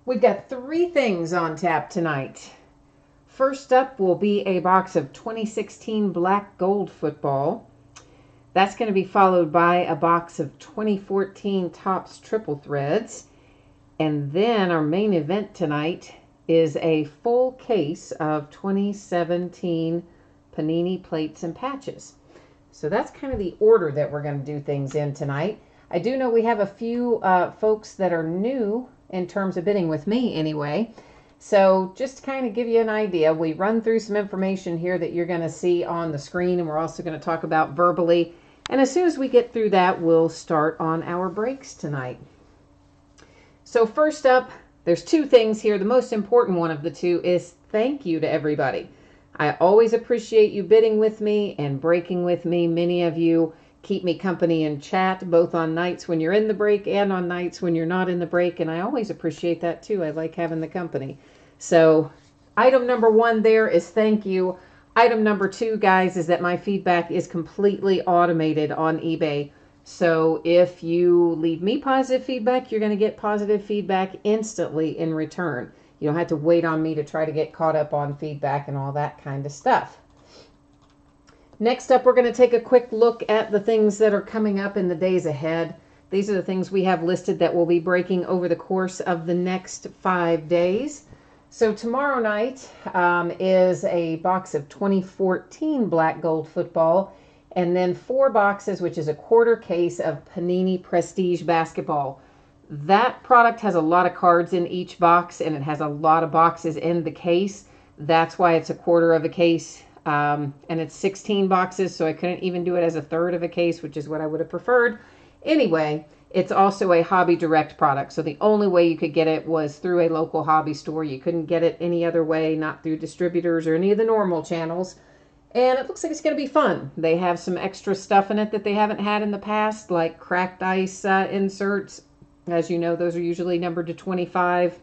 We've got three things on tap tonight. First up will be a box of 2016 Black Gold football. That's going to be followed by a box of 2014 Topps Triple Threads. And then our main event tonight is a full case of 2017 Panini Plates and Patches. So that's kind of the order that we're going to do things in tonight. I do know we have a few folks that are new in terms of bidding with me anyway. So just to kind of give you an idea, we run through some information here that you're going to see on the screen, and we're also going to talk about verbally. And as soon as we get through that, we'll start on our breaks tonight. So first up, there's two things here. The most important one of the two is thank you to everybody. I always appreciate you bidding with me and breaking with me. Many of you keep me company in chat, both on nights when you're in the break and on nights when you're not in the break, and I always appreciate that too. I like having the company. So item number one there is thank you. Item number two, guys, is that my feedback is completely automated on eBay. So if you leave me positive feedback, you're going to get positive feedback instantly in return. You don't have to wait on me to try to get caught up on feedback and all that kind of stuff. Next up, we're going to take a quick look at the things that are coming up in the days ahead. These are the things we have listed that will be breaking over the course of the next 5 days. So tomorrow night is a box of 2014 Black Gold football, and then 4 boxes, which is a quarter case of Panini Prestige basketball. That product has a lot of cards in each box, and it has a lot of boxes in the case. That's why it's a quarter of a case. And it's 16 boxes, so I couldn't even do it as a third of a case, which is what I would have preferred. Anyway, it's also a Hobby Direct product, so the only way you could get it was through a local hobby store. You couldn't get it any other way, not through distributors or any of the normal channels. And it looks like it's going to be fun. They have some extra stuff in it that they haven't had in the past, like cracked ice inserts. As you know, those are usually numbered to 25.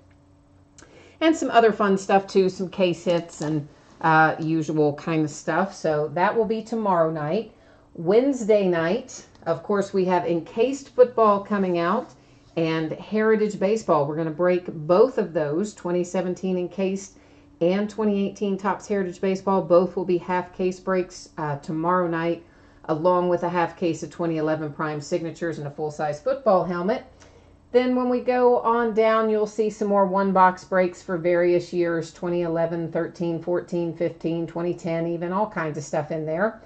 And some other fun stuff too, some case hits and usual kind of stuff. So that will be tomorrow night. Wednesday night, of course, we have Encased Football coming out and Heritage Baseball. We're going to break both of those, 2017 Encased and 2018 Topps Heritage Baseball. Both will be half case breaks tomorrow night, along with a half case of 2011 Prime Signatures and a full-size football helmet. Then when we go on down, you'll see some more one-box breaks for various years, 2011, 13, 14, 15, 2010, even all kinds of stuff in there.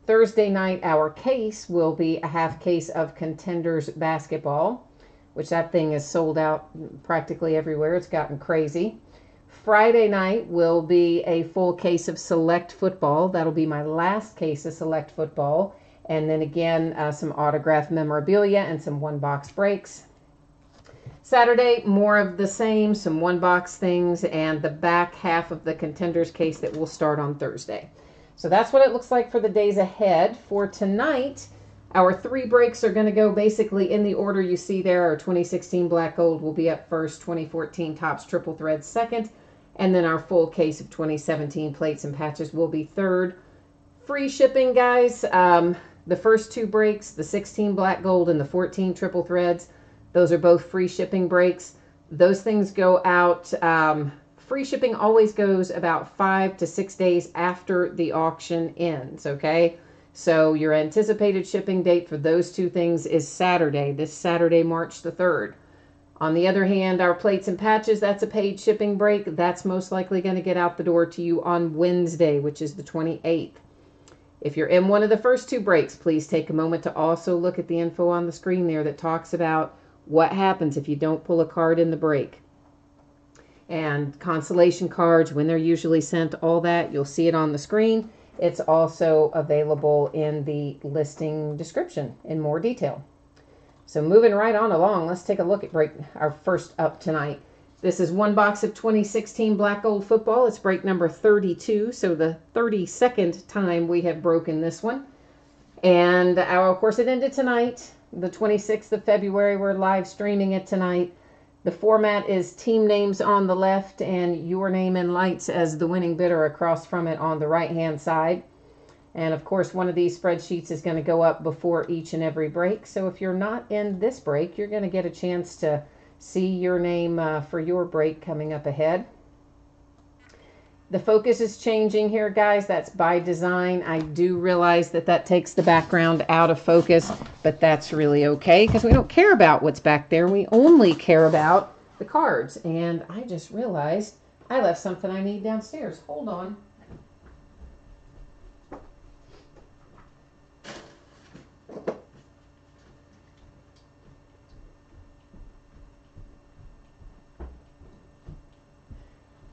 Thursday night, our case will be a half case of Contenders basketball, which that thing is sold out practically everywhere. It's gotten crazy. Friday night will be a full case of Select football. That'll be my last case of Select football. And then again, some autographed memorabilia and some one-box breaks. Saturday, more of the same, some one-box things, and the back half of the Contenders case that will start on Thursday. So that's what it looks like for the days ahead. For tonight, our 3 breaks are going to go basically in the order you see there. Our 2016 Black Gold will be up first, 2014 Topps Triple Threads second, and then our full case of 2017 Plates and Patches will be third. Free shipping, guys. The first 2 breaks, the 16 Black Gold and the 14 Triple Threads, those are both free shipping breaks. Those things go out. Free shipping always goes about 5 to 6 days after the auction ends, okay? So your anticipated shipping date for those 2 things is Saturday, this Saturday, March the 3rd. On the other hand, our Plates and Patches, that's a paid shipping break. That's most likely going to get out the door to you on Wednesday, which is the 28th. If you're in one of the first 2 breaks, please take a moment to also look at the info on the screen there that talks about what happens if you don't pull a card in the break. And consolation cards, when they're usually sent, all that, you'll see it on the screen. It's also available in the listing description in more detail. So moving right on along, let's take a look at break our first up tonight. This is one box of 2016 Black Gold football. It's break number 32, so the 32nd time we have broken this one. And of course, it ended tonight, the 26th of February. We're live streaming it tonight. The format is team names on the left and your name in lights as the winning bidder across from it on the right-hand side. And of course, one of these spreadsheets is going to go up before each and every break. So if you're not in this break, you're going to get a chance to See your name for your break coming up ahead. The focus is changing here, guys. That's by design. I do realize that that takes the background out of focus, but that's really okay because we don't care about what's back there. We only care about the cards. And I just realized I left something I need downstairs. Hold on.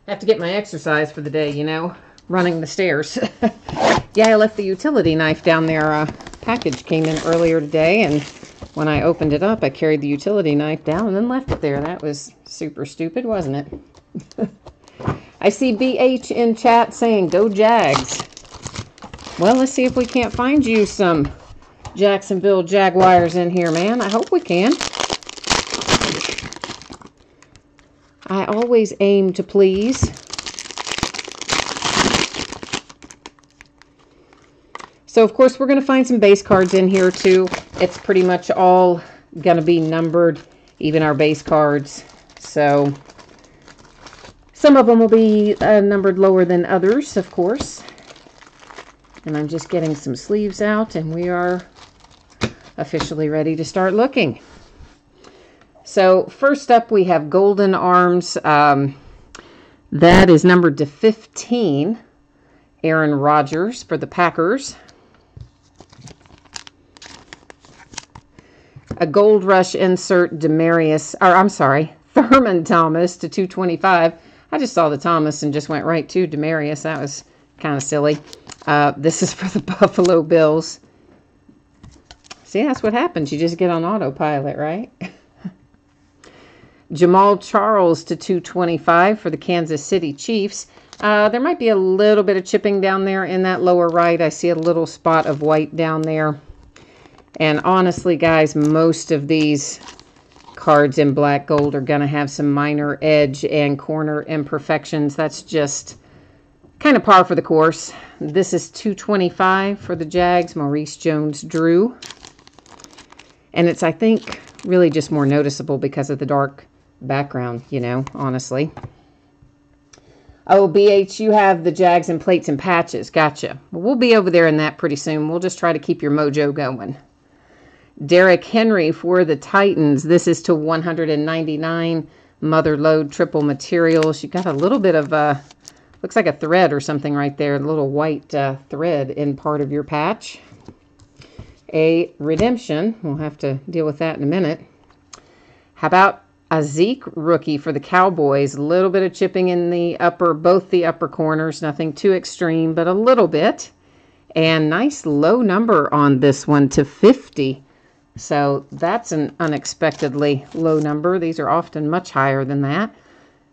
I have to get my exercise for the day, you know, running the stairs. Yeah, I left the utility knife down there. Package came in earlier today, and when I opened it up, I carried the utility knife down and then left it there. That was super stupid, wasn't it? I see BH in chat saying, go Jags. Well, let's see if we can't find you some Jacksonville Jaguars in here, man. I hope we can. I always aim to please. So, of course, we're going to find some base cards in here, too. It's pretty much all going to be numbered, even our base cards. So, some of them will be numbered lower than others, of course. And I'm just getting some sleeves out, and we are officially ready to start looking. So first up, we have Golden Arms. That is numbered to 15. Aaron Rodgers for the Packers. A Gold Rush insert Thurman Thomas to 225. I just saw the Thomas and just went right to Demarius. That was kind of silly. This is for the Buffalo Bills. See, that's what happens. You just get on autopilot, right? Jamal Charles to 225 for the Kansas City Chiefs. There might be a little bit of chipping down there in that lower right. I see a little spot of white down there. And honestly, guys, most of these cards in black gold are going to have some minor edge and corner imperfections. That's just kind of par for the course. This is 225 for the Jags, Maurice Jones-Drew. And it's, I think, really just more noticeable because of the dark background, you know, honestly. Oh, BH, you have the Jags in plates and patches. Gotcha. Well, we'll be over there in that pretty soon. We'll just try to keep your mojo going. Derrick Henry for the Titans. This is to 199. Mother Lode triple materials. You got a little bit of, looks like a thread or something right there. A little white thread in part of your patch. A redemption. We'll have to deal with that in a minute. How about a Zeke rookie for the Cowboys? A little bit of chipping in the both the upper corners. Nothing too extreme, but a little bit. And nice low number on this one to 50. So that's an unexpectedly low number. These are often much higher than that.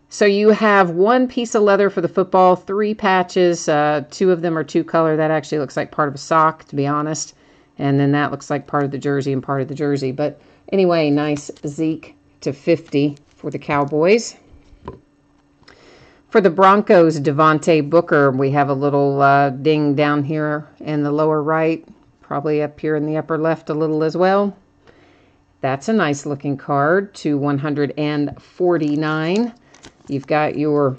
So you have one piece of leather for the football, 3 patches. 2 of them are 2 color. That actually looks like part of a sock, to be honest. And then that looks like part of the jersey and part of the jersey. But anyway, nice Zeke to 50 for the Cowboys. For the Broncos, Devontae Booker, we have a little ding down here in the lower right. Probably up here in the upper left a little as well. That's a nice looking card to 149. You've got your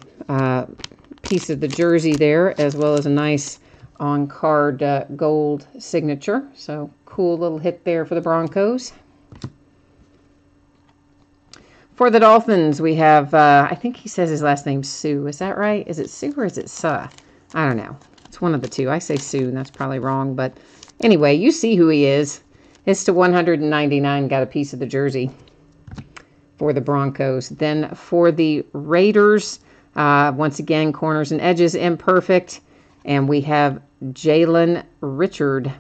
piece of the jersey there as well as a nice on-card gold signature. So cool little hit there for the Broncos. For the Dolphins, we have, I think he says his last name's Sue. Is that right? Is it Sue or is it Suh? I don't know. It's one of the two. I say Sue, and that's probably wrong. But anyway, you see who he is. It's to 199. Got a piece of the jersey for the Broncos. Then for the Raiders, once again, corners and edges imperfect. And we have Jalen Richard,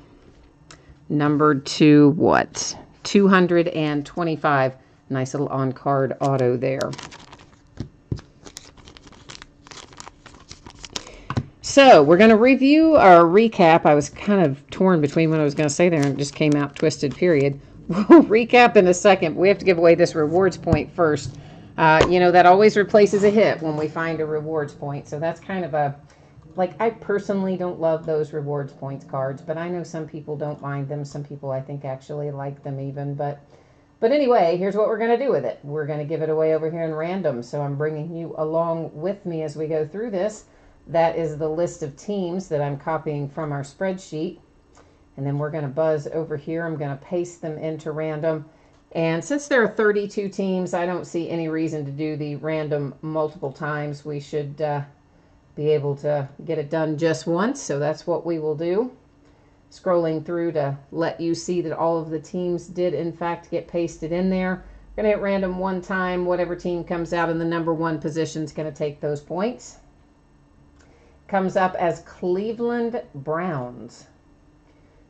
numbered to what? 225. Nice little on-card auto there. So we're going to review our recap. I was kind of torn between what I was going to say there and it just came out twisted, period. We'll recap in a second. We have to give away this rewards point first. You know, that always replaces a hit when we find a rewards point. So that's kind of a, like, I personally don't love those rewards points cards, but I know some people don't mind them. Some people I think actually like them even, but But anyway, here's what we're going to do with it. We're going to give it away over here in random. So I'm bringing you along with me as we go through this. That is the list of teams that I'm copying from our spreadsheet. And then we're going to buzz over here. I'm going to paste them into random. And since there are 32 teams, I don't see any reason to do the random multiple times. We should be able to get it done just once. So that's what we will do. Scrolling through to let you see that all of the teams did in fact get pasted in there. We're going to hit random one time. Whatever team comes out in the number 1 position is going to take those points. Comes up as Cleveland Browns.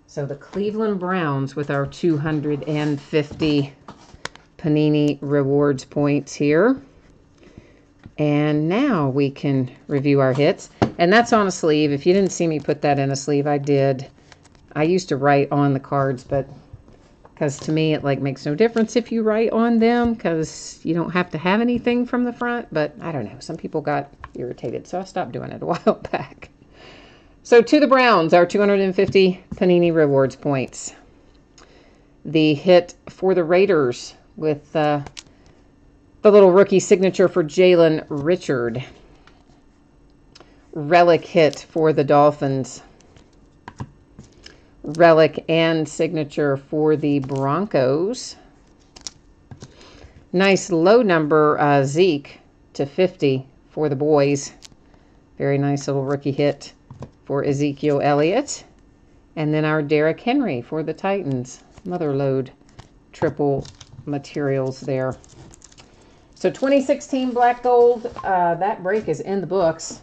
So the Cleveland Browns with our 250 Panini Rewards points here. And now we can review our hits. And that's on a sleeve. If you didn't see me put that in a sleeve, I did. I used to write on the cards, but because to me it like makes no difference if you write on them because you don't have to have anything from the front. But I don't know. Some people got irritated, so I stopped doing it a while back. So to the Browns, our 250 Panini Rewards points. The hit for the Raiders with the little rookie signature for Jalen Richard. Relic hit for the Dolphins. Relic and signature for the Broncos. Nice low number Zeke to 50 for the boys. Very nice little rookie hit for Ezekiel Elliott. And then our Derrick Henry for the Titans. Mother load triple materials there. So 2016 Black Gold, that break is in the books.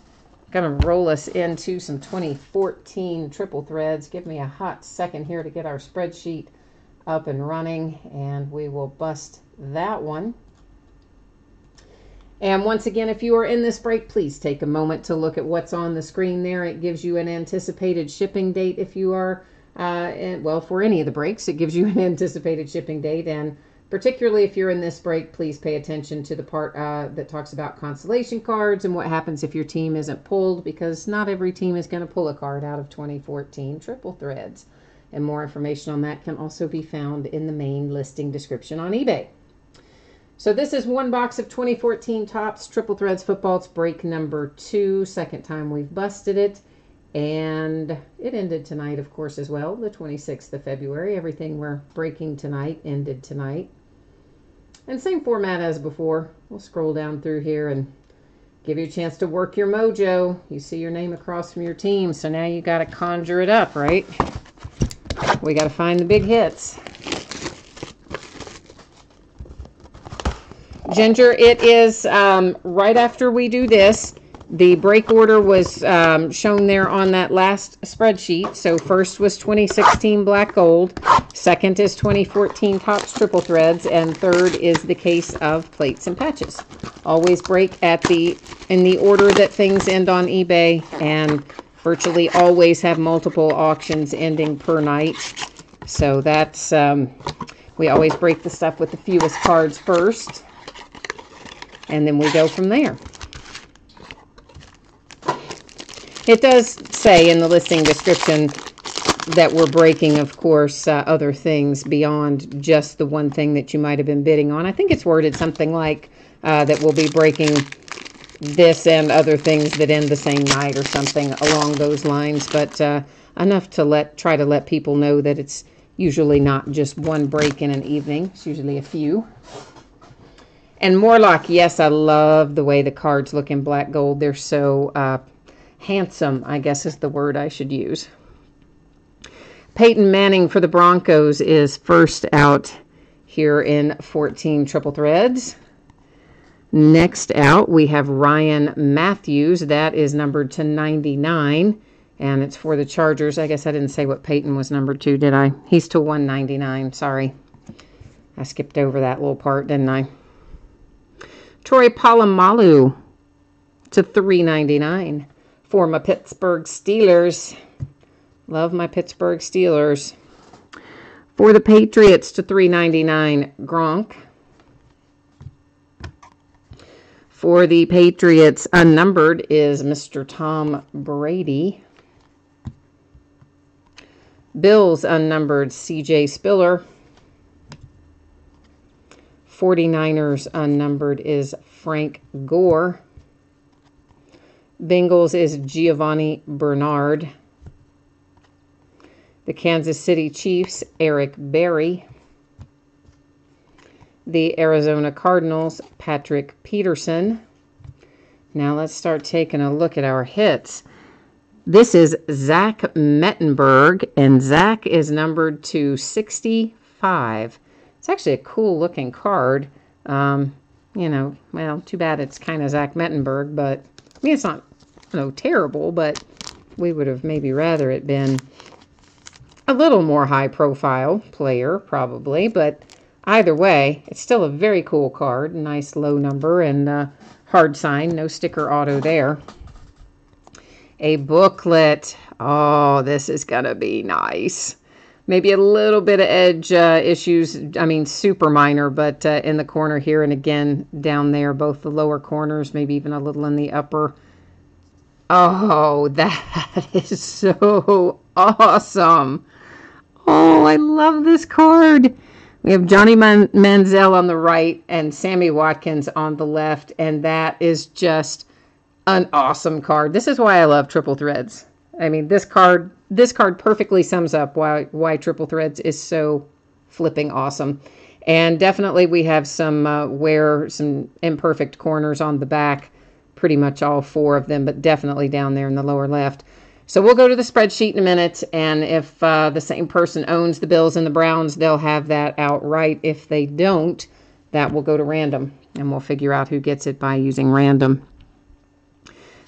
Going to roll us into some 2014 triple threads. Give me a hot second here to get our spreadsheet up and running, and we will bust that one. And once again, if you are in this break, please take a moment to look at what's on the screen there. It gives you an anticipated shipping date if you are, well, for any of the breaks, it gives you an anticipated shipping date. And particularly if you're in this break, please pay attention to the part that talks about consolation cards and what happens if your team isn't pulled, because not every team is going to pull a card out of 2014 triple threads. And more information on that can also be found in the main listing description on eBay. So this is one box of 2014 Topps Triple Threads Football. It's break number 2, second time we've busted it. And it ended tonight, of course, as well, the 26th of February. Everything we're breaking tonight ended tonight. And same format as before. We'll scroll down through here and give you a chance to work your mojo. You see your name across from your team, so now you got to conjure it up, right? We got to find the big hits. Ginger, it is right after we do this. The break order was shown there on that last spreadsheet. So first was 2016 Black Gold, second is 2014 Topps Triple Threads, and third is the case of plates and patches. Always break in the order that things end on eBay, and virtually always have multiple auctions ending per night. So that's we always break the stuff with the fewest cards first, and then we go from there. It does say in the listing description that we're breaking, of course, other things beyond just the one thing that you might have been bidding on. I think it's worded something like that we'll be breaking this and other things that end the same night or something along those lines. But enough to try to let people know that it's usually not just one break in an evening. It's usually a few. And Morlock, yes, I love the way the cards look in Black Gold. They're so handsome, I guess is the word I should use. Peyton Manning for the Broncos is first out here in 14 Triple Threads. Next out, we have Ryan Matthews. That is numbered to 99, and it's for the Chargers. I guess I didn't say what Peyton was numbered to, did I? He's to 199. Sorry. I skipped over that little part, didn't I? Troy Polamalu to 399 for my Pittsburgh Steelers. Love my Pittsburgh Steelers. For the Patriots to 399, Gronk. For the Patriots, unnumbered is Mr. Tom Brady. Bills, unnumbered, C.J. Spiller. 49ers unnumbered is Frank Gore. Bengals is Giovanni Bernard. The Kansas City Chiefs, Eric Berry. The Arizona Cardinals, Patrick Peterson. Now let's start taking a look at our hits. This is Zach Mettenberg, and Zach is numbered to 65. It's actually a cool looking card. You know, well, too bad it's kind of Zach Mettenberg, but I mean, it's not, you know, terrible, but we would have maybe rather it been a little more high profile player, probably, but either way, it's still a very cool card. Nice low number and hard sign, no sticker auto there. A booklet. Oh, this is going to be nice. Maybe a little bit of edge issues. I mean, super minor, but in the corner here and again down there, both the lower corners, maybe even a little in the upper. Oh, that is so awesome. Oh, I love this card. We have Johnny Manziel on the right and Sammy Watkins on the left, and that is just an awesome card. This is why I love Triple Threads. I mean, this card perfectly sums up why Triple Threads is so flipping awesome. And definitely we have some some imperfect corners on the back, pretty much all four of them, but definitely down there in the lower left. So we'll go to the spreadsheet in a minute, and if the same person owns the Bills and the Browns, they'll have that outright. If they don't, that will go to random, and we'll figure out who gets it by using random.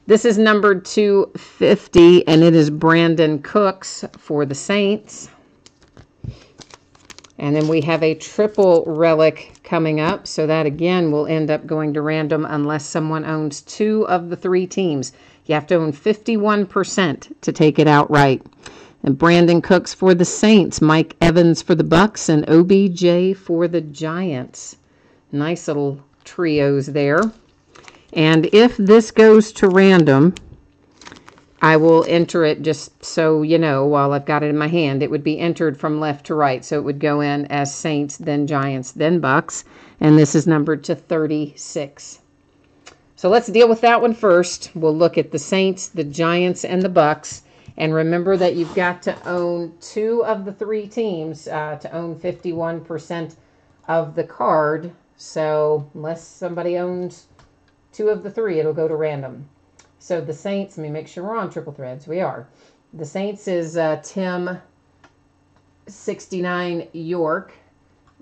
This is numbered 250, and it is Brandon Cooks for the Saints. And then we have a triple relic coming up, so that again will end up going to random unless someone owns two of the three teams. You have to own 51% to take it outright. And Brandon Cooks for the Saints, Mike Evans for the Bucks, and OBJ for the Giants. Nice little trios there. And if this goes to random, I will enter it just so you know while I've got it in my hand. It would be entered from left to right. So it would go in as Saints, then Giants, then Bucks. And this is numbered to 36. So let's deal with that one first. We'll look at the Saints, the Giants, and the Bucks. And remember that you've got to own two of the three teams to own 51% of the card. So unless somebody owns two of the three, it'll go to random. So the Saints, let me make sure we're on Triple Threads. We are. The Saints is Tim 69 York.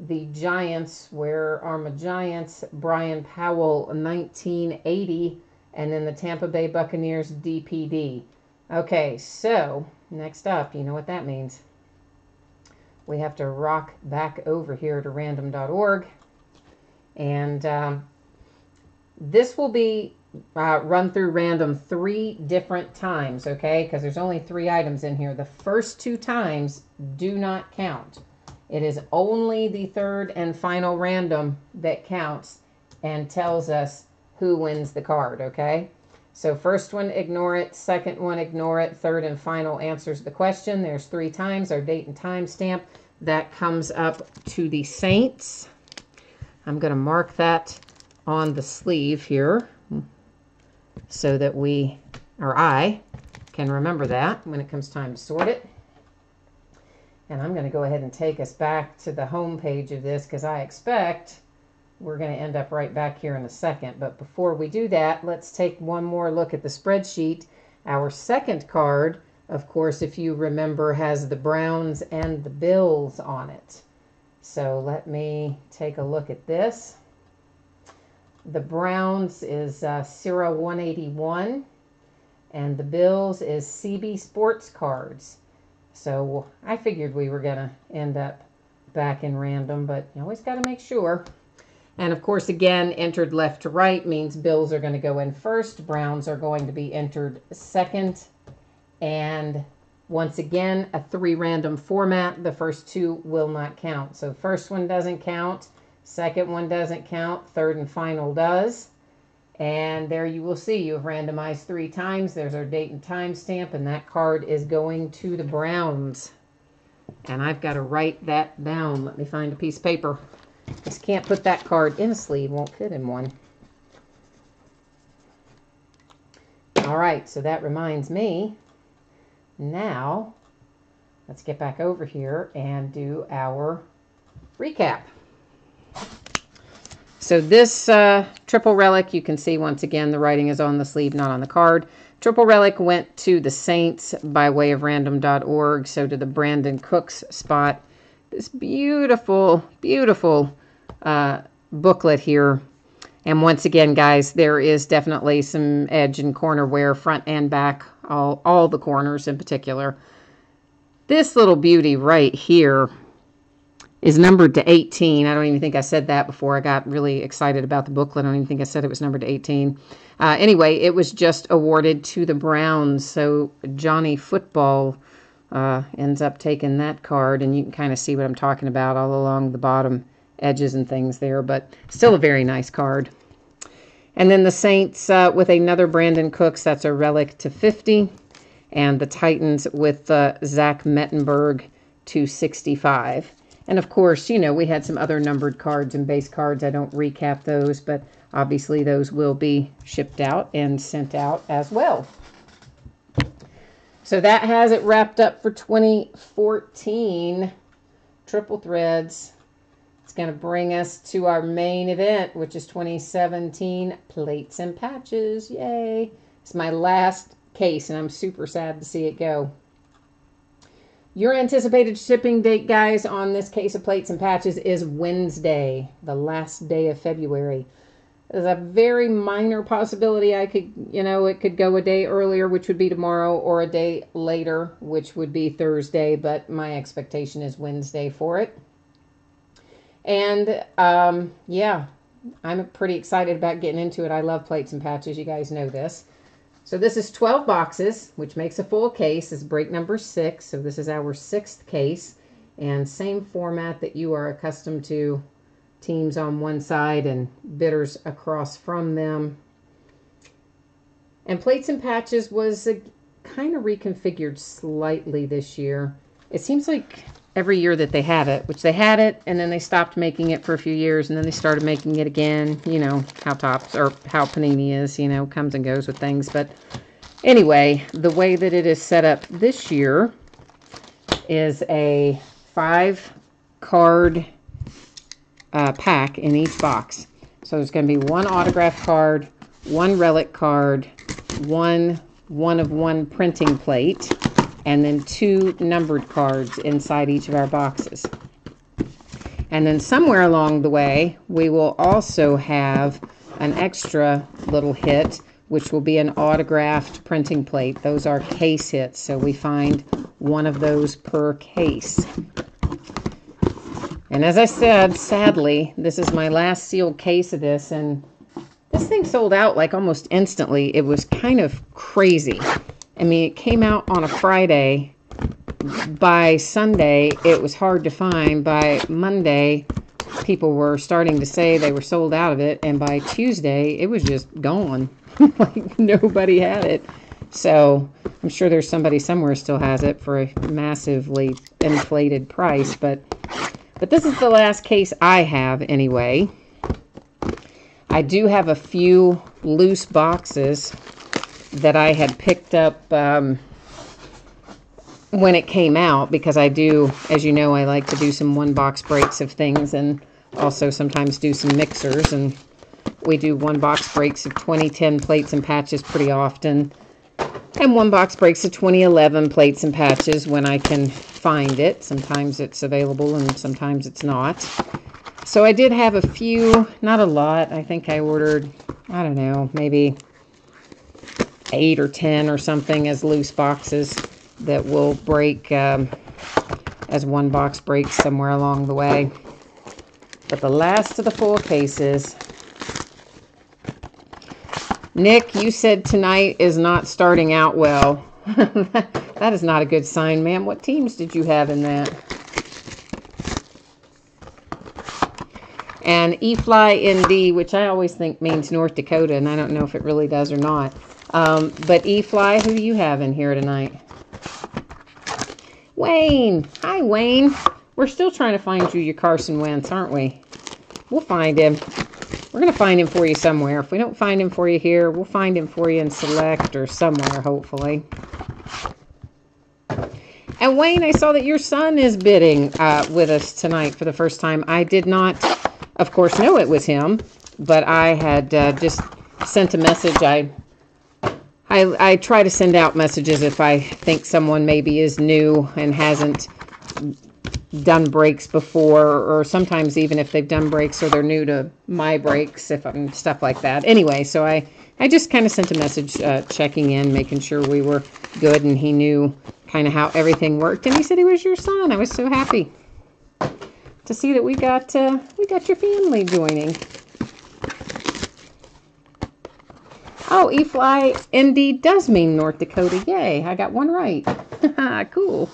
The Giants, where are my Giants? Brian Powell 1980. And then the Tampa Bay Buccaneers DPD. Okay, so next up, you know what that means. We have to rock back over here to random.org. And this will be run through random 3 different times, okay? Because there's only 3 items in here. The first 2 times do not count. It is only the third and final random that counts and tells us who wins the card, okay? So first one, ignore it. Second one, ignore it. Third and final answers the question. There's 3 times, our date and time stamp. That comes up to the Saints. I'm going to mark that on the sleeve here so that I can remember that when it comes time to sort it. And I'm going to go ahead and take us back to the home page of this because I expect we're going to end up right back here in a second. But before we do that, let's take one more look at the spreadsheet. Our second card, of course, if you remember, has the Browns and the Bills on it. So let me take a look at this. The Browns is Sierra 181, and the Bills is CB Sports Cards. So I figured we were going to end up back in random, but you always got to make sure. And of course, again, entered left to right means Bills are going to go in first. Browns are going to be entered second. And once again, a 3 random format. The first 2 will not count. So first one doesn't count. Second one doesn't count. Third and final does. And there you will see you have randomized 3 times. There's our date and time stamp, and that card is going to the Browns. And I've got to write that down. Let me find a piece of paper. Just can't put that card in a sleeve. Won't fit in one. All right, so that reminds me. Now, let's get back over here and do our recap. So this Triple Relic, you can see once again the writing is on the sleeve, not on the card. Triple Relic went to the Saints by way of random.org, so to the Brandon Cooks spot. This beautiful, beautiful booklet here. And once again, guys, there is definitely some edge and corner wear, front and back, all the corners in particular. This little beauty right here is numbered to 18. I don't even think I said that before. I got really excited about the booklet. I don't even think I said it was numbered to 18. Anyway, it was just awarded to the Browns, so Johnny Football ends up taking that card, and you can kind of see what I'm talking about all along the bottom edges and things there, but still a very nice card. And then the Saints with another Brandon Cooks, that's a relic to 50, and the Titans with Zach Mettenberg to 65. And of course, you know, we had some other numbered cards and base cards. I don't recap those, but obviously those will be shipped out and sent out as well. So that has it wrapped up for 2014 Triple Threads. It's going to bring us to our main event, which is 2017 Plates and Patches. Yay! It's my last case, and I'm super sad to see it go. Your anticipated shipping date, guys, on this case of Plates and Patches is Wednesday, the last day of February. There's a very minor possibility I could, you know, it could go a day earlier, which would be tomorrow, or a day later, which would be Thursday, but my expectation is Wednesday for it. And, yeah, I'm pretty excited about getting into it. I love Plates and Patches. You guys know this. So this is 12 boxes, which makes a full case. This is break number 6. So this is our 6th case. And same format that you are accustomed to. Teams on one side and bidders across from them. And Plates and Patches was kind of reconfigured slightly this year. It seems like every year that they have it, which they had it, and then they stopped making it for a few years, and then they started making it again. You know, how Topps, or how Panini is, you know, comes and goes with things. But anyway, the way that it is set up this year is a 5-card pack in each box. So there's going to be 1 autograph card, 1 relic card, 1 one-of-one printing plate, and then 2 numbered cards inside each of our boxes. And then somewhere along the way, we will also have an extra little hit, which will be an autographed printing plate. Those are case hits, so we find 1 of those per case. And as I said, sadly, this is my last sealed case of this, and this thing sold out like almost instantly. It was kind of crazy. I mean, it came out on a Friday. By Sunday, it was hard to find. By Monday, people were starting to say they were sold out of it. And by Tuesday, it was just gone. Like, nobody had it. So, I'm sure there's somebody somewhere still has it for a massively inflated price. But this is the last case I have, anyway. I do have a few loose boxes that I had picked up when it came out, because I do, as you know, I like to do some 1-box breaks of things, and also sometimes do some mixers, and we do 1-box breaks of 2010 Plates and Patches pretty often, and 1-box breaks of 2011 Plates and Patches when I can find it. Sometimes it's available and sometimes it's not. So I did have a few, not a lot. I think I ordered, I don't know, maybe 8 or 10 or something as loose boxes that will break as 1-box breaks somewhere along the way. But the last of the full cases. Nick, you said tonight is not starting out well. That is not a good sign, ma'am. What teams did you have in that? And E-Fly ND, which I always think means North Dakota, and I don't know if it really does or not. But E-Fly, who do you have in here tonight? Wayne. Hi, Wayne. We're still trying to find you your Carson Wentz, aren't we? We'll find him. We're going to find him for you somewhere. If we don't find him for you here, we'll find him for you in Select or somewhere, hopefully. And Wayne, I saw that your son is bidding with us tonight for the first time. I did not, of course, know it was him, but I had just sent a message. I try to send out messages if I think someone maybe is new and hasn't done breaks before, or sometimes even if they've done breaks or they're new to my breaks, if I'm stuff like that. Anyway, so I just kind of sent a message checking in, making sure we were good, and he knew kind of how everything worked. And he said he was your son. I was so happy to see that we got your family joining. Oh, E-Fly indeed does mean North Dakota. Yay, I got one right. Cool.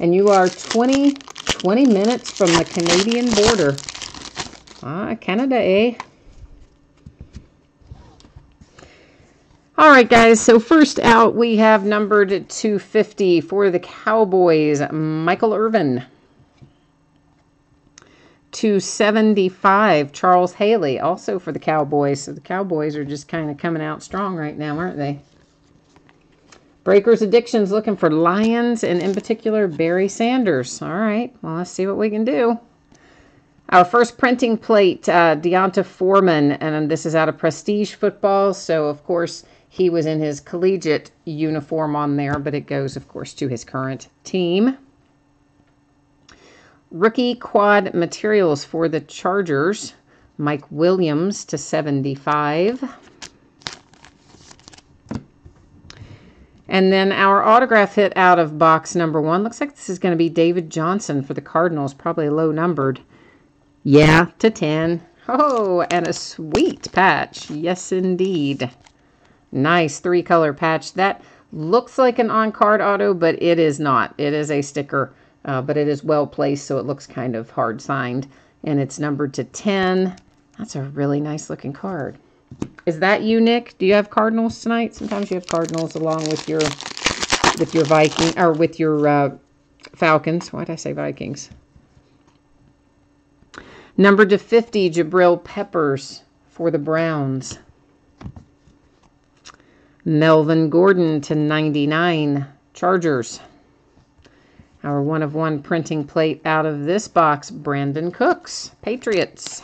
And you are 20 minutes from the Canadian border. Canada, eh? All right, guys. So first out, we have numbered 250 for the Cowboys, Michael Irvin. 275, Charles Haley, also for the Cowboys. So the Cowboys are just kind of coming out strong right now, aren't they? Breakers Addictions looking for Lions, and in particular, Barry Sanders. All right, well, let's see what we can do. Our first printing plate, Deonta Foreman, and this is out of Prestige Football. So, of course, he was in his collegiate uniform on there, but it goes, of course, to his current team. Rookie Quad Materials for the Chargers, Mike Williams /75. And then our autograph hit out of box number 1. Looks like this is going to be David Johnson for the Cardinals, probably low numbered. Yeah, /10. Oh, and a sweet patch. Yes, indeed. Nice 3-color patch. That looks like an on-card auto, but it is not. It is a sticker, but it is well placed, so it looks kind of hard signed. And it's numbered /10. That's a really nice looking card. Is that you, Nick? Do you have Cardinals tonight? Sometimes you have Cardinals along with your Viking, or with your Falcons. Why did I say Vikings? Number /50, Jabril Peppers for the Browns. Melvin Gordon /99, Chargers. Our 1/1 printing plate out of this box, Brandon Cooks, Patriots.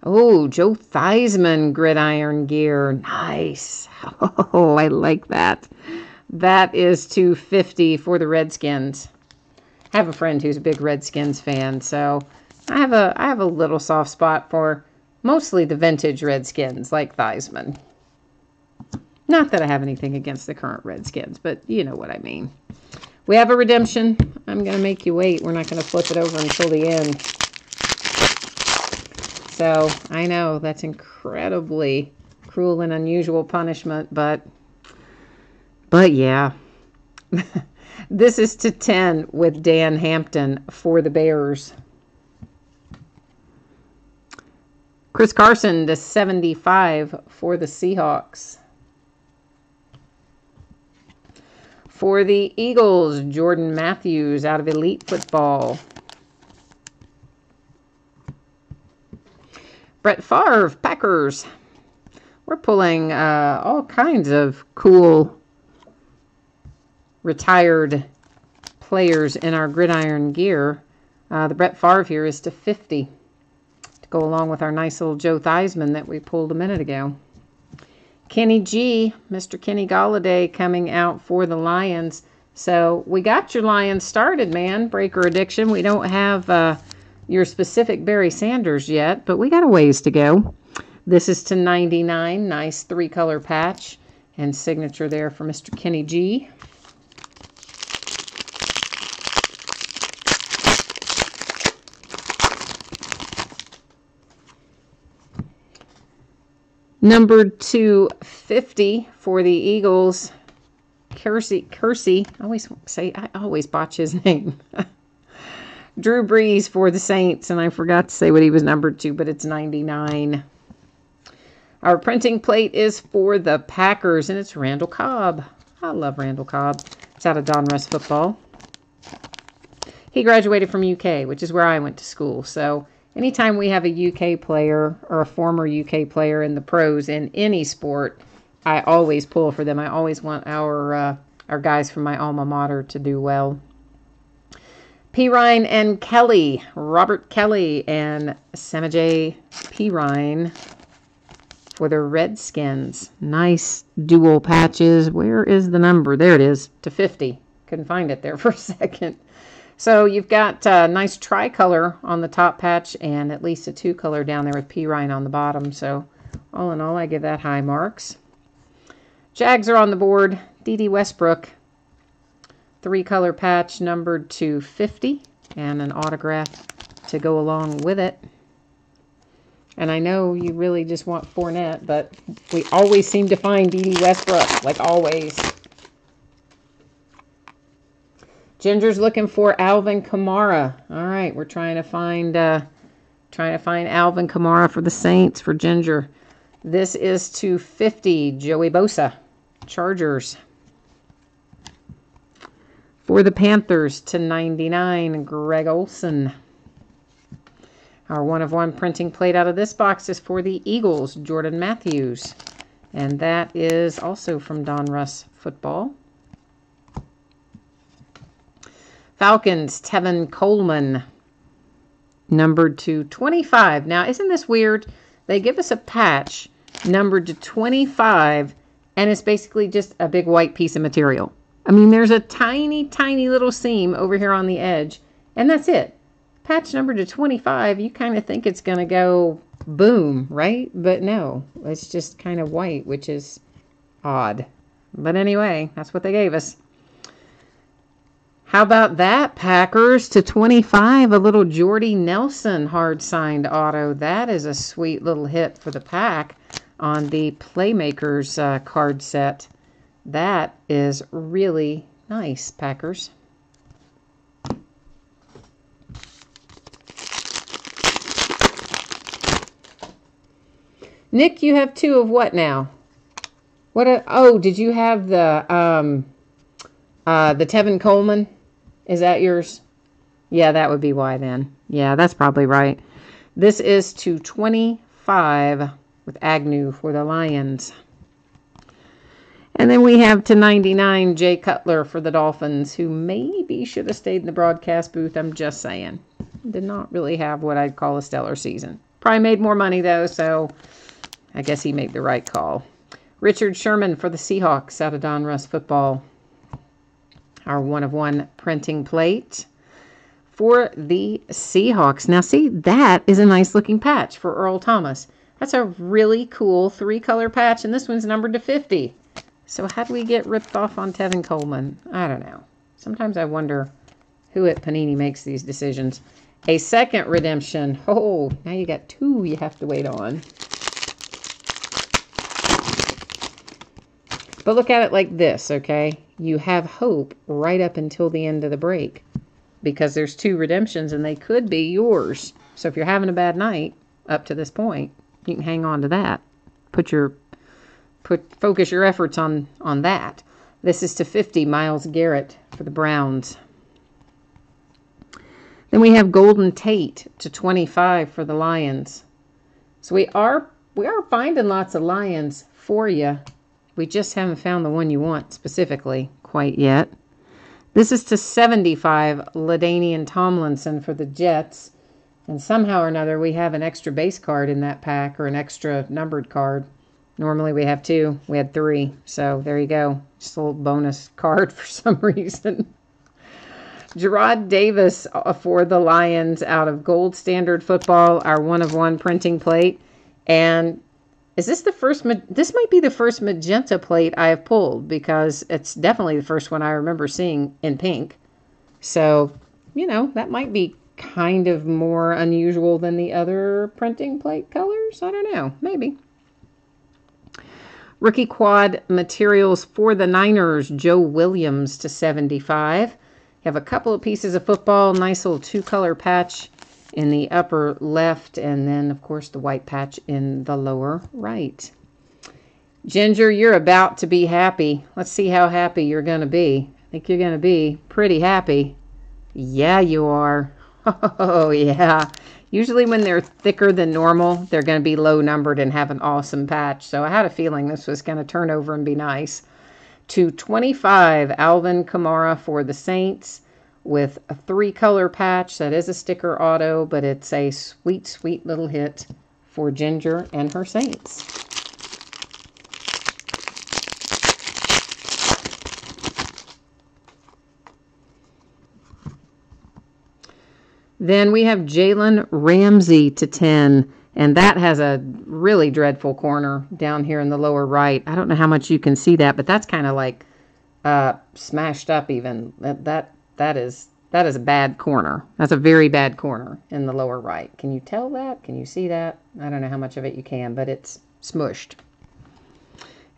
Oh, Joe Theismann gridiron gear. Nice. Oh, I like that. That is /250 for the Redskins. I have a friend who's a big Redskins fan, so I have a little soft spot for mostly the vintage Redskins, like Theismann. Not that I have anything against the current Redskins, but you know what I mean. We have a redemption. I'm going to make you wait. We're not going to flip it over until the end. So, I know that's incredibly cruel and unusual punishment, but yeah. This is /10 with Dan Hampton for the Bears. Chris Carson /75 for the Seahawks. For the Eagles, Jordan Matthews out of Elite Football. Brett Favre, Packers. We're pulling all kinds of cool retired players in our gridiron gear. The Brett Favre here is /50 to go along with our nice little Joe Theismann that we pulled a minute ago. Kenny G, Mr. Kenny Golladay coming out for the Lions. So we got your Lions started, man. Breaker Addiction. We don't have your specific Barry Sanders yet, but we got a ways to go. This is /99. Nice 3-color patch and signature there for Mr. Kenny G. Numbered /250 for the Eagles, Kersey. I always botch his name. Drew Brees for the Saints, and I forgot to say what he was numbered to, but it's /99. Our printing plate is for the Packers, and it's Randall Cobb. I love Randall Cobb. It's out of Donruss Football. He graduated from UK, which is where I went to school. So anytime we have a UK player or a former UK player in the pros in any sport, I always pull for them. I always want our guys from my alma mater to do well. Perine and Kelly, Robert Kelly and Samaje Perine for the Redskins. Nice dual patches. Where is the number? There it is, to 50. Couldn't find it there for a second. So you've got a nice tricolor on the top patch and at least a two-color down there with Perine on the bottom. So all in all, I give that high marks. Jags are on the board. Dede Westbrook. Three-color patch numbered to 50 and an autograph to go along with it. And I know you really just want Fournette, but we always seem to find Dede Westbrook, like always. Ginger's looking for Alvin Kamara. All right, we're trying to find Alvin Kamara for the Saints for Ginger. This is to 50, Joey Bosa, Chargers. For the Panthers, to 99, Greg Olsen. Our 1/1 printing plate out of this box is for the Eagles, Jordan Matthews. And that is also from Don Russ Football. Falcons, Tevin Coleman, numbered to 25. Now, isn't this weird? They give us a patch numbered to 25, and it's basically just a big white piece of material. I mean, there's a tiny, tiny little seam over here on the edge, and that's it. Patch number to 25, you kind of think it's going to go boom, right? But no, it's just kind of white, which is odd. But anyway, that's what they gave us. How about that, Packers to 25, a little Jordy Nelson hard-signed auto. That is a sweet little hit for the Pack on the Playmakers card set. That is really nice, Packers. Nick, you have two of what now? Oh, did you have the Tevin Coleman? Is that yours? Yeah, that would be why then. Yeah, that's probably right. This is to 25 with Agnew for the Lions. And then we have to 99 Jay Cutler for the Dolphins, who maybe should have stayed in the broadcast booth. I'm just saying. Did not really have what I'd call a stellar season. Probably made more money, though, so I guess he made the right call. Richard Sherman for the Seahawks out of Don Russ Football. Our 1/1 printing plate for the Seahawks. Now, see, that is a nice looking patch for Earl Thomas. That's a really cool three-color patch, and this one's numbered to 50. So how do we get ripped off on Tevin Coleman? I don't know. Sometimes I wonder who at Panini makes these decisions. A second redemption. Oh, now you got two you have to wait on. But look at it like this, okay? You have hope right up until the end of the break because there's two redemptions and they could be yours. So if you're having a bad night up to this point, you can hang on to that. Focus your efforts on that. This is to 50, Myles Garrett for the Browns. Then we have Golden Tate to 25 for the Lions. So we are finding lots of Lions for you. We just haven't found the one you want specifically quite yet. This is to 75, LaDainian Tomlinson for the Jets. And somehow or another, we have an extra base card in that pack or an extra numbered card. Normally we have two. We had three. So there you go. Just a little bonus card for some reason. Gerard Davis for the Lions out of Gold Standard Football, our 1/1 printing plate. And is this the first? This might be the first magenta plate I have pulled because it's definitely the first one I remember seeing in pink. So, you know, that might be kind of more unusual than the other printing plate colors. I don't know. Maybe. Rookie quad materials for the Niners, Joe Williams to 75. You have a couple of pieces of football, nice little two-color patch in the upper left, and then, of course, the white patch in the lower right. Ginger, you're about to be happy. Let's see how happy you're going to be. I think you're going to be pretty happy. Yeah, you are. Oh, yeah. Usually when they're thicker than normal, they're going to be low numbered and have an awesome patch. So I had a feeling this was going to turn over and be nice. 225, Alvin Kamara for the Saints with a 3-color patch. That is a sticker auto, but it's a sweet, sweet little hit for Ginger and her Saints. Then we have Jalen Ramsey to 10, and that has a really dreadful corner down here in the lower right. I don't know how much you can see that, but that's kind of like smashed up even. That is a bad corner. That's a very bad corner in the lower right. Can you tell that? Can you see that? I don't know how much of it you can, but it's smushed,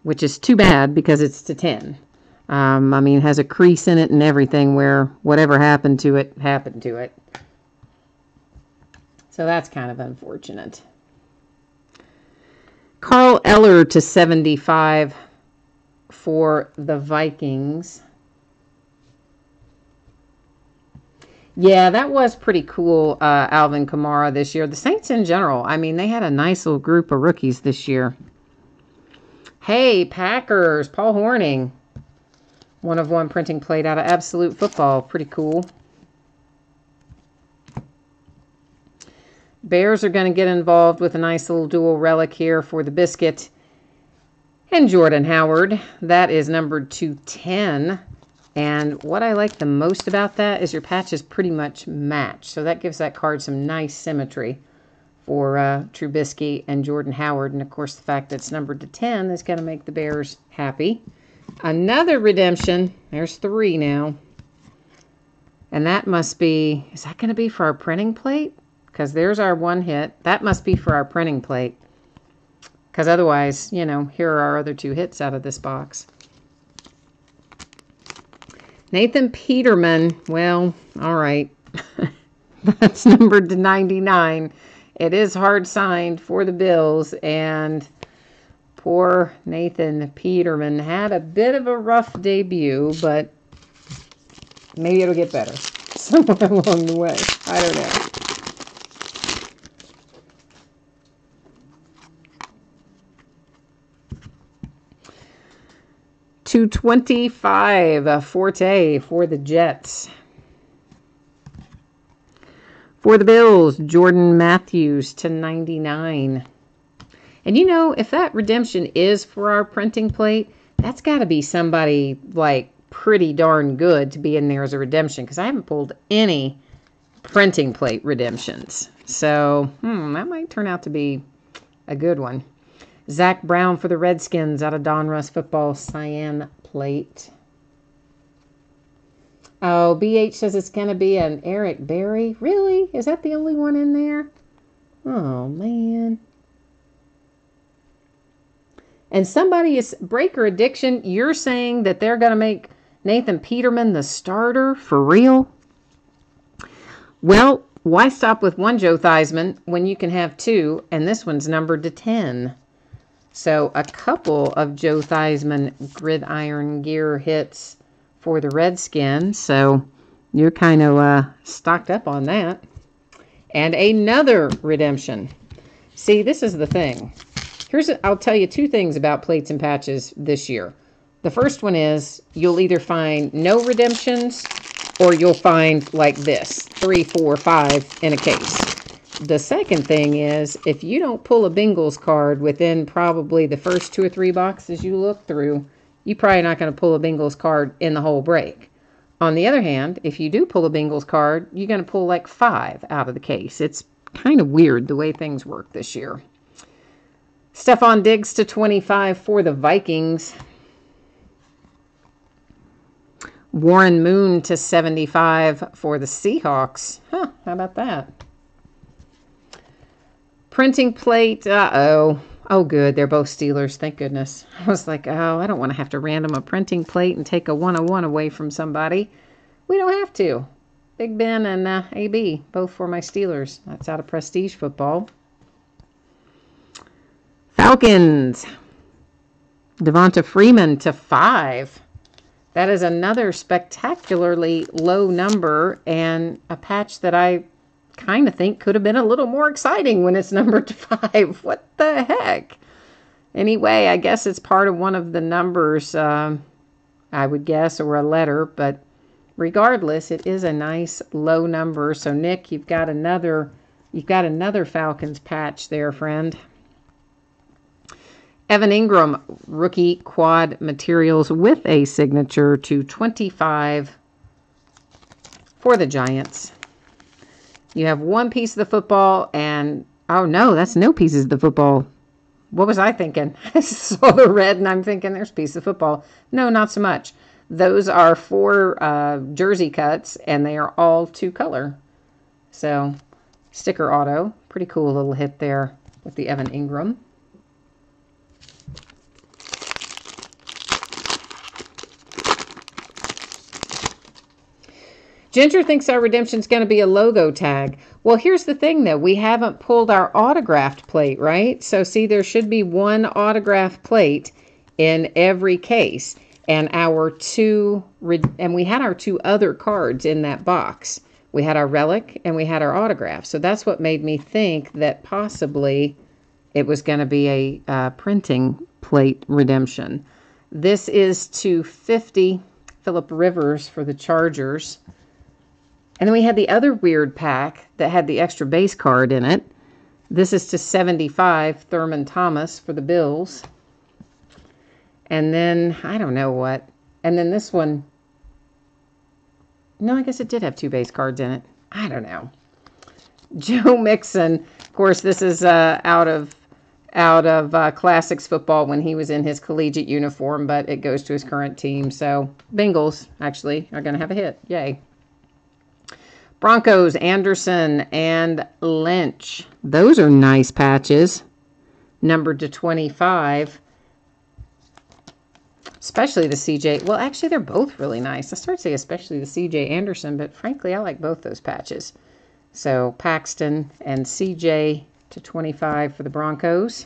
which is too bad because it's to 10. I mean, it has a crease in it and everything where whatever happened to it, happened to it. So that's kind of unfortunate. Carl Eller to 75 for the Vikings. Yeah, that was pretty cool, Alvin Kamara this year. The Saints in general, I mean, they had a nice little group of rookies this year. Hey, Packers, Paul Hornung. 1/1 printing plate out of Absolute Football. Pretty cool. Bears are going to get involved with a nice little dual relic here for the Biscuit and Jordan Howard. That is numbered to 10. And what I like the most about that is your patches pretty much match. So that gives that card some nice symmetry for Trubisky and Jordan Howard. And, of course, the fact that it's numbered to 10 is going to make the Bears happy. Another redemption. There's 3 now. And that must be, is that going to be for our printing plate? Because there's our 1 hit. That must be for our printing plate. Because otherwise, you know, here are our other 2 hits out of this box. Nathan Peterman. Well, all right. That's numbered to 99. It is hard signed for the Bills. And poor Nathan Peterman had a bit of a rough debut, but maybe it'll get better somewhere along the way. I don't know. 225, Forte for the Jets. For the Bills, Jordan Matthews to 99. And you know, if that redemption is for our printing plate, that's got to be somebody like pretty darn good to be in there as a redemption, because I haven't pulled any printing plate redemptions. So, that might turn out to be a good one. Zach Brown for the Redskins out of Donruss Football Cyan plate. Oh, BH says it's going to be an Eric Berry. Really? Is that the only one in there? Oh, man. And somebody is Breaker Addiction. You're saying that they're going to make Nathan Peterman the starter for real? Well, why stop with 1 Joe Theismann when you can have 2, and this one's numbered to 10? So a couple of Joe Theismann gridiron gear hits for the Redskins. So you're kind of stocked up on that. And another redemption. See, this is the thing. I'll tell you 2 things about plates and patches this year. The first one is you'll either find no redemptions or you'll find like this, 3, 4, 5 in a case. The second thing is, if you don't pull a Bengals card within probably the first 2 or 3 boxes you look through, you're probably not going to pull a Bengals card in the whole break. On the other hand, if you do pull a Bengals card, you're going to pull like 5 out of the case. It's kind of weird the way things work this year. Stephon Diggs to 25 for the Vikings. Warren Moon to 75 for the Seahawks. How about that? Printing plate, oh good, they're both Steelers, thank goodness. I was like, oh, I don't want to have to random a printing plate and take a 101 away from somebody. We don't have to. Big Ben and AB, both for my Steelers. That's out of Prestige Football. Falcons, Devonta Freeman to 5. That is another spectacularly low number and a patch that I kind of think could have been a little more exciting when it's numbered to 5. What the heck? Anyway, I guess it's part of one of the numbers, I would guess, or a letter, but regardless, it is a nice low number. So Nick, you've got another Falcons patch there, friend. Evan Ingram, rookie quad materials with a signature to 25 for the Giants. You have one piece of the football and, oh no, that's no pieces of the football. What was I thinking? I saw the red and I'm thinking there's a piece of football. No, not so much. Those are 4 jersey cuts and they are all 2 color. So sticker auto. Pretty cool little hit there with the Evan Ingram. Ginger thinks our redemption's going to be a logo tag. Well, here's the thing, though. We haven't pulled our autographed plate, right? So, see, there should be one autographed plate in every case. And we had our 2 other cards in that box. We had our relic and we had our autograph. So that's what made me think that possibly it was going to be a printing plate redemption. This is to 50, Phillip Rivers for the Chargers. And then we had the other weird pack that had the extra base card in it. This is to 75, Thurman Thomas for the Bills. And then, I don't know what. And then this one. No, I guess it did have 2 base cards in it. I don't know. Joe Mixon. Of course, this is out of Classics football when he was in his collegiate uniform, but it goes to his current team. So, Bengals, actually, are going to have a hit. Yay. Broncos, Anderson, and Lynch. Those are nice patches. Numbered to 25. Especially the CJ. Well, actually, they're both really nice. I started to say especially the CJ Anderson, but frankly, I like both those patches. So, Paxton and CJ to 25 for the Broncos.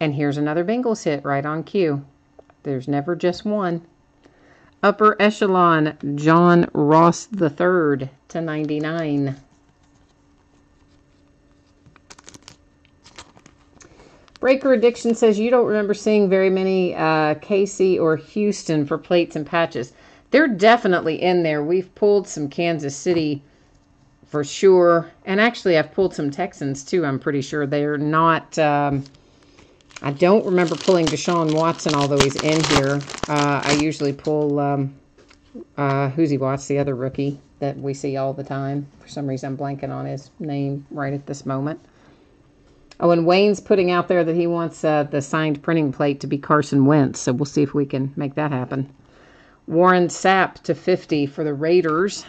And here's another Bengals hit right on cue. There's never just one. Upper echelon, John Ross III to 99. Breaker Addiction says you don't remember seeing very many KC or Houston for plates and patches. They're definitely in there. We've pulled some Kansas City for sure. And actually, I've pulled some Texans too, I'm pretty sure. They're not... I don't remember pulling Deshaun Watson, although he's in here. I usually pull Hoosie Watts, the other rookie that we see all the time. For some reason, I'm blanking on his name right at this moment. Oh, and Wayne's putting out there that he wants the signed printing plate to be Carson Wentz, so we'll see if we can make that happen. Warren Sapp to 50 for the Raiders.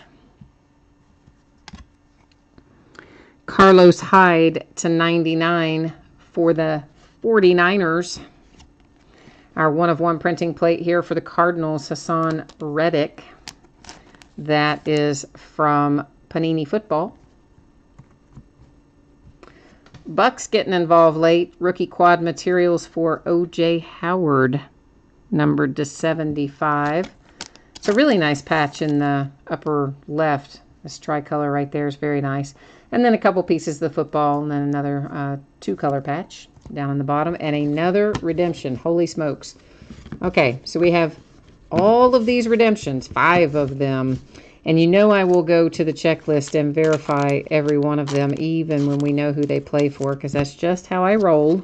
Carlos Hyde to 99 for the 49ers. Our 1-of-1 printing plate here for the Cardinals, Hassan Reddick. That is from Panini Football. Bucks getting involved late. Rookie quad materials for O.J. Howard, numbered to 75. It's a really nice patch in the upper left. This tricolor right there is very nice. And then a couple pieces of the football, and then another 2-color patch down on the bottom, and another redemption. Holy smokes. Okay, so we have all of these redemptions, 5 of them. And you know I will go to the checklist and verify every one of them, even when we know who they play for, because that's just how I roll.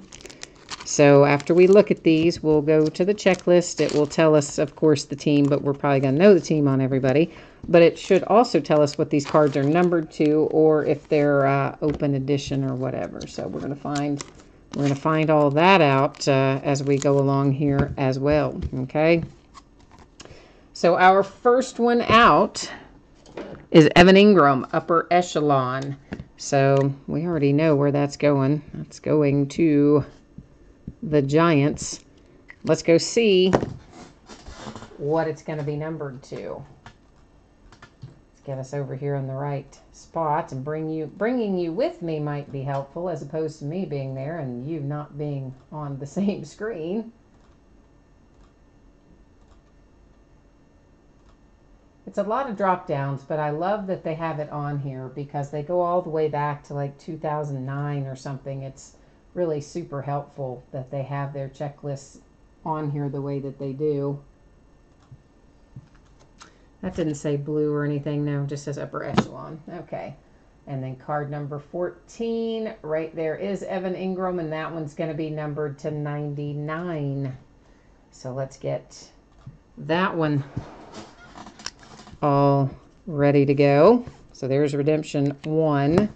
So after we look at these, we'll go to the checklist. It will tell us, of course, the team, but we're probably going to know the team on everybody. But it should also tell us what these cards are numbered to, or if they're open edition or whatever. So we're going to find all that out as we go along here as well. Okay. So our first one out is Evan Ingram, upper echelon. So we already know where that's going. That's going to the Giants. Let's go see what it's going to be numbered to. Let's get us over here in the right spot, and bringing you with me might be helpful, as opposed to me being there and you not being on the same screen. It's a lot of drop downs, but I love that they have it on here because they go all the way back to like 2009 or something. It's really super helpful that they have their checklists on here the way that they do. That didn't say blue or anything, no, it just says upper echelon. Okay. And then card number 14, right there is Evan Ingram, and that one's going to be numbered to 99. So let's get that one all ready to go. So there's redemption 1.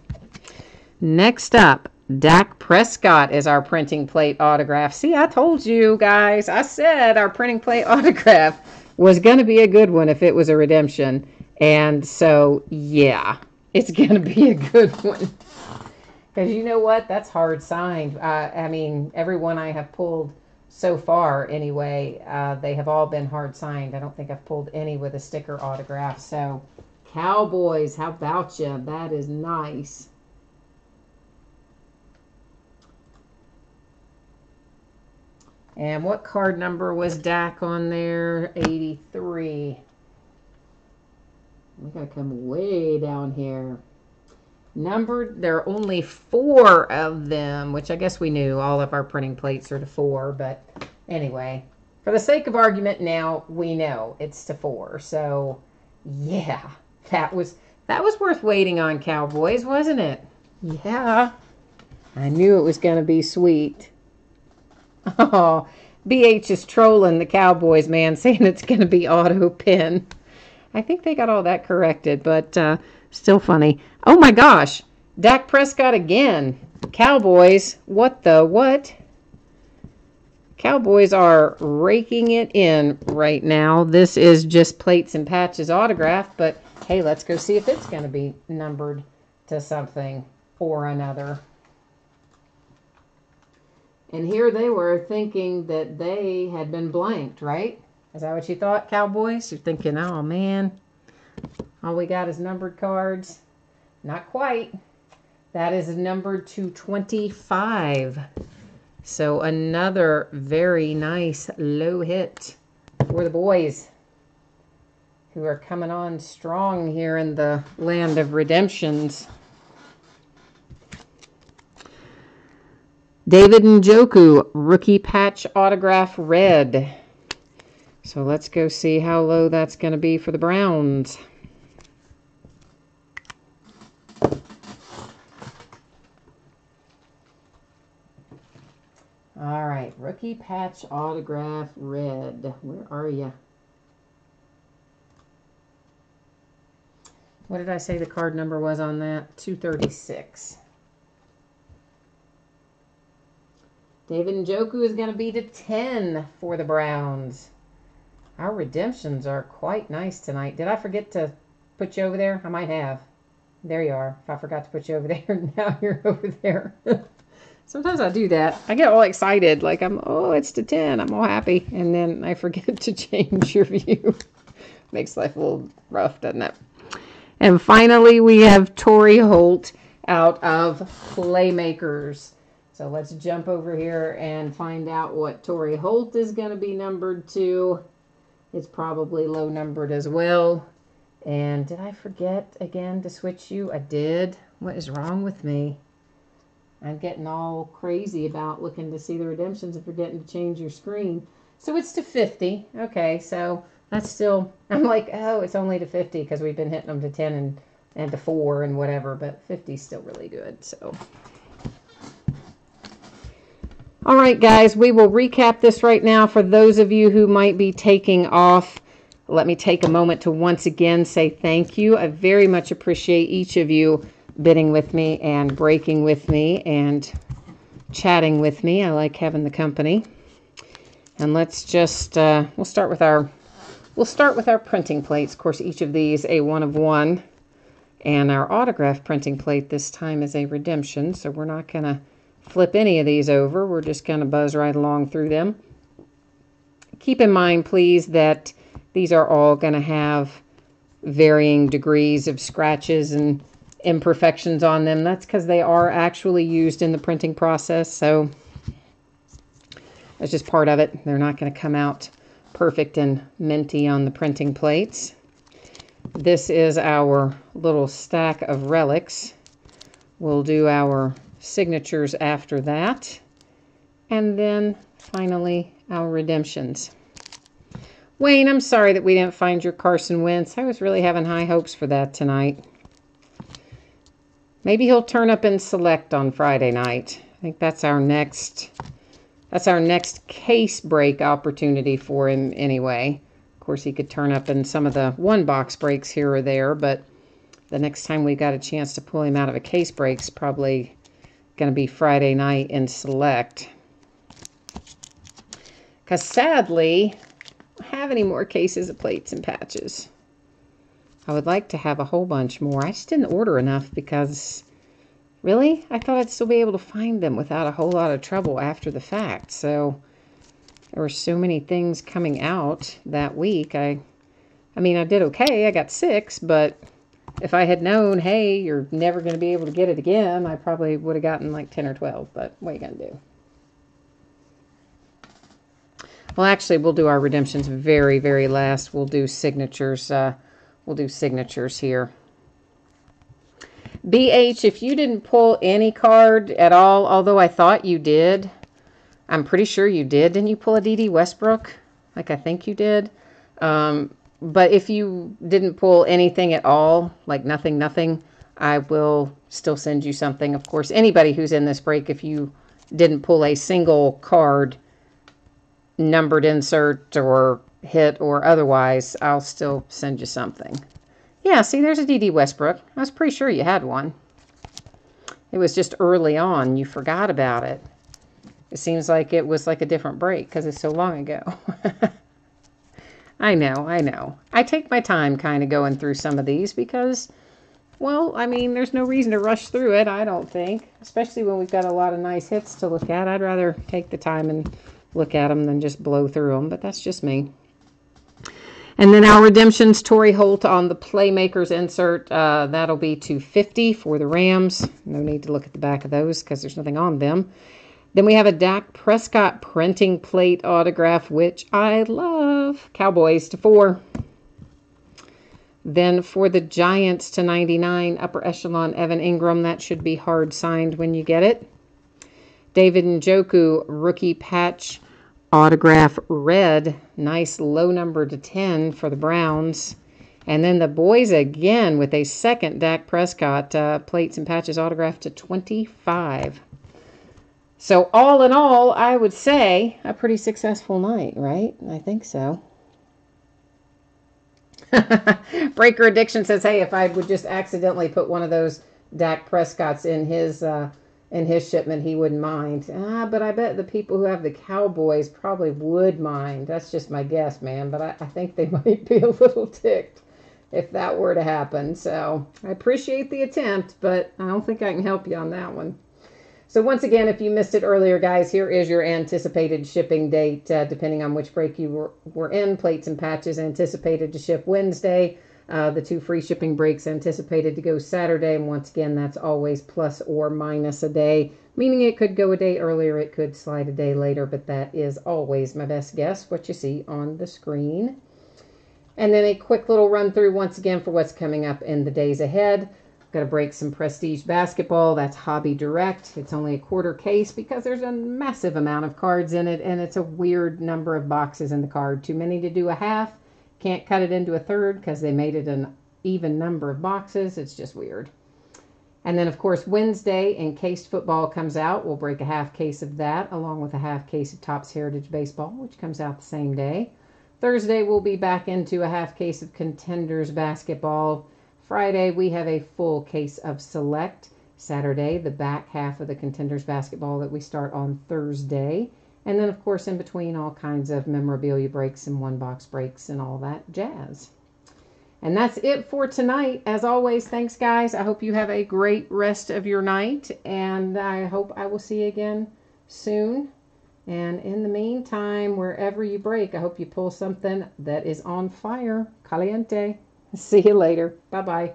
Next up, Dak Prescott is our printing plate autograph. See, I told you guys, I said our printing plate autograph was going to be a good one if it was a redemption. And so, yeah, it's going to be a good one. Because you know what? That's hard signed. I mean, everyone I have pulled so far, anyway, they have all been hard signed. I don't think I've pulled any with a sticker autograph. So, Cowboys, how about you? That is nice. And what card number was Dak on there? 83. We gotta come way down here. Numbered, there are only 4 of them, which I guess we knew. All of our printing plates are to 4, but anyway, for the sake of argument now, we know it's to 4. So, yeah, that was worth waiting on, Cowboys, wasn't it? Yeah, I knew it was going to be sweet. Oh, BH is trolling the Cowboys, man, saying it's going to be auto pin. I think they got all that corrected, but still funny. Oh my gosh, Dak Prescott again. Cowboys, what the what? Cowboys are raking it in right now. This is just Plates and Patches autograph, but hey, let's go see if it's going to be numbered to something or another. And here they were thinking that they had been blanked, right? Is that what you thought, Cowboys? You're thinking, oh man, all we got is numbered cards. Not quite. That is numbered to 25. So another very nice low hit for the boys who are coming on strong here in the land of redemptions. David Njoku, rookie patch autograph red. So let's go see how low that's going to be for the Browns. All right, rookie patch autograph red. Where are you? What did I say the card number was on that? 236. David Njoku is going to be to 10 for the Browns. Our redemptions are quite nice tonight. Did I forget to put you over there? I might have. There you are. If I forgot to put you over there, now you're over there. Sometimes I do that. I get all excited, like oh, it's to 10. I'm all happy. And then I forget to change your view. Makes life a little rough, doesn't it? And finally, we have Torrey Holt out of Playmakers. So let's jump over here and find out what Torrey Holt is going to be numbered to. It's probably low numbered as well. And did I forget again to switch you? I did. What is wrong with me? I'm getting all crazy about looking to see the redemptions and forgetting to change your screen. So it's to 50. Okay, so that's still, I'm like, oh, it's only to 50 because we've been hitting them to 10 and to 4 and whatever, but 50 is still really good. So, all right, guys, we will recap this right now. For those of you who might be taking off, let me take a moment to once again say thank you. I very much appreciate each of you bidding with me and breaking with me and chatting with me. I like having the company. And let's just we'll start with our printing plates. Of course, each of these a 1 of 1, and our autograph printing plate this time is a redemption. So we're not going to flip any of these over. We're just going to buzz right along through them. Keep in mind, please, that these are all going to have varying degrees of scratches and imperfections on them. That's because they are actually used in the printing process, so that's just part of it. They're not going to come out perfect and minty on the printing plates. This is our little stack of relics. We'll do our signatures after that. And then finally our redemptions. Wayne, I'm sorry that we didn't find your Carson Wentz. I was really having high hopes for that tonight. Maybe he'll turn up in select on Friday night. I think that's our next case break opportunity for him anyway. Of course, he could turn up in some of the one box breaks here or there, but the next time we got a chance to pull him out of a case break is probably going to be Friday night in select. Because sadly, I don't have any more cases of plates and patches. I would like to have a whole bunch more. I just didn't order enough because, really, I thought I'd still be able to find them without a whole lot of trouble after the fact. So there were so many things coming out that week. I mean, I did okay. I got 6, but if I had known, hey, you're never going to be able to get it again, I probably would have gotten like 10 or 12. But what are you going to do? Well, actually, we'll do our redemptions very, very last. We'll do signatures. We'll do signatures here. BH, if you didn't pull any card at all, although I thought you did, I'm pretty sure you did. Didn't you pull a D.D. Westbrook? Like I think you did. But if you didn't pull anything at all, like nothing, I will still send you something. Of course, anybody who's in this break, if you didn't pull a single card, numbered insert or hit or otherwise, I'll still send you something. Yeah, see, there's a D.D. Westbrook. I was pretty sure you had one. It was just early on. You forgot about it. It seems like it was like a different break because it's so long ago. I know. I take my time kind of going through some of these because, well, I mean, there's no reason to rush through it, I don't think. Especially when we've got a lot of nice hits to look at. I'd rather take the time and look at them than just blow through them, but that's just me. And then our redemptions, Torrey Holt on the Playmakers insert. That'll be $250 for the Rams. No need to look at the back of those because there's nothing on them. Then we have a Dak Prescott printing plate autograph, which I love. Cowboys /4. Then for the Giants /99, upper echelon Evan Ingram. That should be hard signed when you get it. David Njoku rookie patch autograph red. Nice low number /10 for the Browns. And then the boys again with a second Dak Prescott plates and patches autograph /25. So all in all, I would say a pretty successful night, right? I think so. Breaker Addiction says, hey, if I would just accidentally put one of those Dak Prescotts in his shipment, he wouldn't mind. But I bet the people who have the Cowboys probably would mind. That's just my guess, man. But I think they might be a little ticked if that were to happen. So I appreciate the attempt, but I don't think I can help you on that one. So once again, if you missed it earlier, guys, here is your anticipated shipping date, depending on which break you were in. Plates and patches anticipated to ship Wednesday. The 2 free shipping breaks anticipated to go Saturday. And once again, that's always plus or minus a day, meaning it could go a day earlier, it could slide a day later, but that is always my best guess, what you see on the screen. And then a quick little run through once again for what's coming up in the days ahead. Got to break some Prestige basketball. That's Hobby Direct. It's only a quarter case because there's a massive amount of cards in it, and it's a weird number of boxes in the card. Too many to do a half. Can't cut it into a third because they made it an even number of boxes. It's just weird. And then, of course, Wednesday, Encased Football comes out. We'll break a half case of that, along with a half case of Topps Heritage Baseball, which comes out the same day. Thursday, we'll be back into a half case of Contenders Basketball. Friday, we have a full case of Select. Saturday, the back half of the Contenders Basketball that we start on Thursday. And then, of course, in between, all kinds of memorabilia breaks and one-box breaks and all that jazz. And that's it for tonight. As always, thanks, guys. I hope you have a great rest of your night. And I hope I will see you again soon. And in the meantime, wherever you break, I hope you pull something that is on fire. Caliente. See you later. Bye-bye.